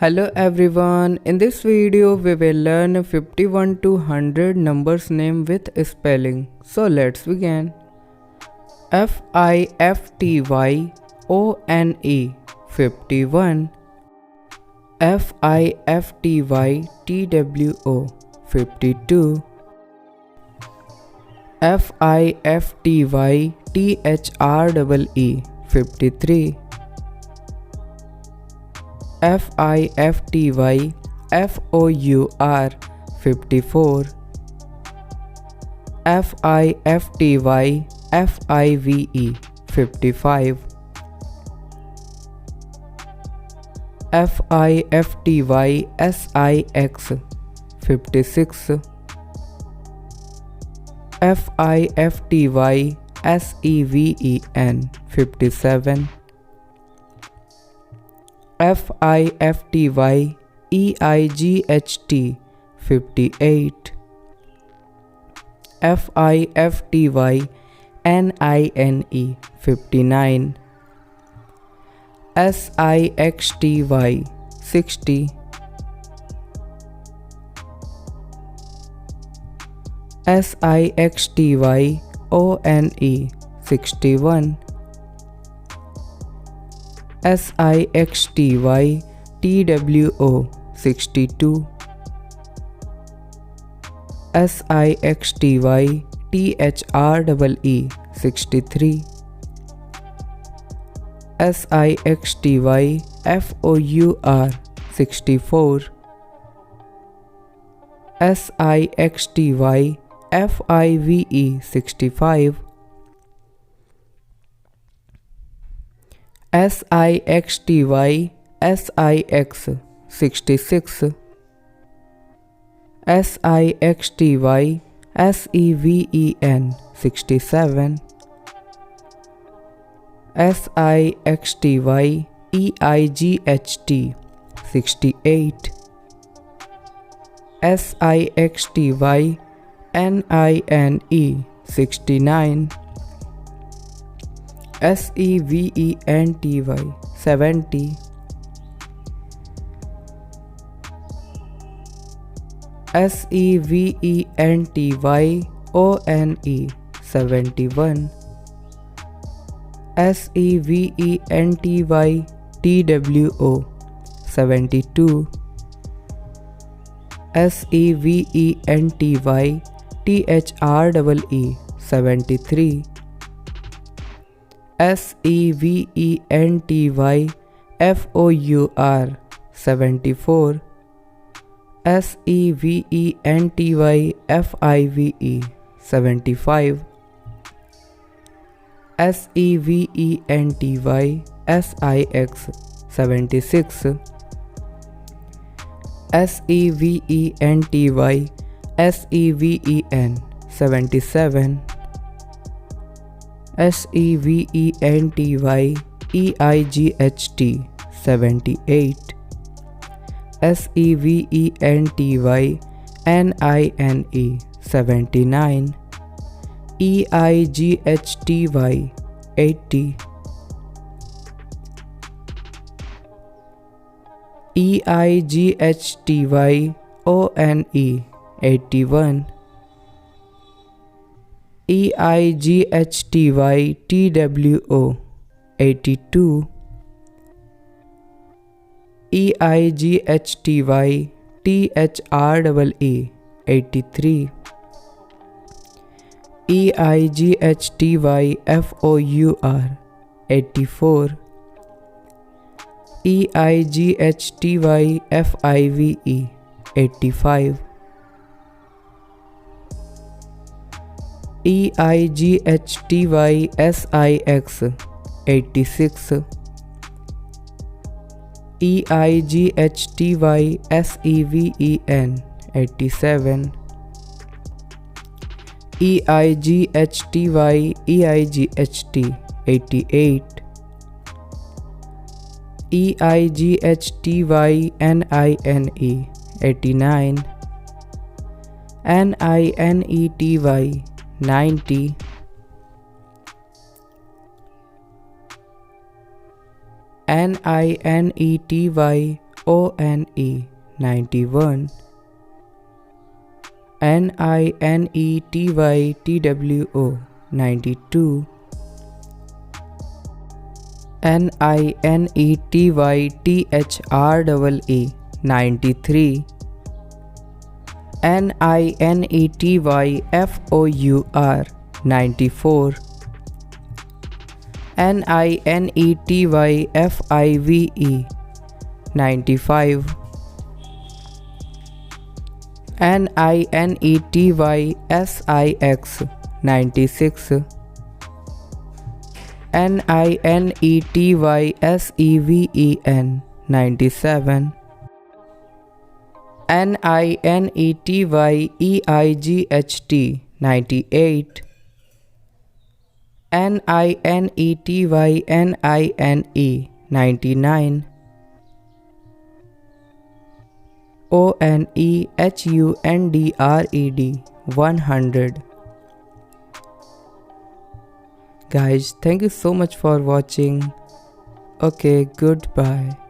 Hello everyone, in this video we will learn 51 to 100 numbers name with spelling. So let's begin. F-I-F-T-Y-O-N-E 51. F-I-F-T-Y-T-W-O 52. F-I-F-T-Y-T-H-R-E-E 53. F-I-F-T-Y-F-O-U-R 54. F-I-F-T-Y-F-I-V-E 55. F-I-F-T-Y-S-I-X 56. F-I-F-T-Y-S-E-V-E-N 57. F-I-F-T-Y-E-I-G-H-T 58. F-I-F-T-Y-N-I-N-E 59. S-I-X-T-Y 60. S-I-X-T-Y-O-N-E 61. S-I-X-T-Y-T-W-O 62. S-I-X-T-Y-T-H-R-E-E 63. S-I-X-T-Y-F-O-U-R 64. S-I-X-T-Y-F-I-V-E 65. S-I-X-T-Y-S-I-X 66. S-I-X-T-Y-S-E-V-E-N 67. S-I-X-T-Y-E-I-G-H-T 68. S-I-X-T-Y-N-I-N-E 69. S-E-V-E-N-T-Y 70. S-E-V-E-N-T-Y-O-N-E 71. S-E-V-E-N-T-Y-T-W-O 72. S-E-V-E-N-T-Y-T-H-R-E-E 73. S-E-V-E-N-T-Y-F-O-U-R 74. S-E-V-E-N-T-Y-F-I-V-E 75. S-E-V-E-N-T-Y-S-I-X 76. S-E-V-E-N-T-Y-S-E-V-E-N 77. S-E-V-E-N-T-Y-E-I-G-H-T 78. S-E-V-E-N-T-Y-N-I-N-E 79. E-I-G-H-T-Y 80. E-I-G-H-T-Y-O-N-E 81. E-I-G-H-T-Y-T-W-O 82. E-I-G-H-T-Y-T-H-R-E-E 83. E-I-G-H-T-Y-F-O-U-R 84. E-I-G-H-T-Y-F-I-V-E 85. E-I-G-H-T-Y-S-I-X 86. E-I-G-H-T-Y-S-E-V-E-N 87. E-I-G-H-T-Y-E-I-G-H-T 88. E-I-G-H-T-Y-N-I-N-E 89. N-I-N-E-T-Y 90. NINETY ONE 91, NINETYTWO 92, NINETYTHREE 93, NINETYFOUR 94, NINETYFIVE 95, NINETYSIX 96, NINETYSEVEN 97, NINETYEIGHT 98, NINETYNINE 99, ONEHUNDRED 100. Guys, thank you so much for watching. Okay, goodbye.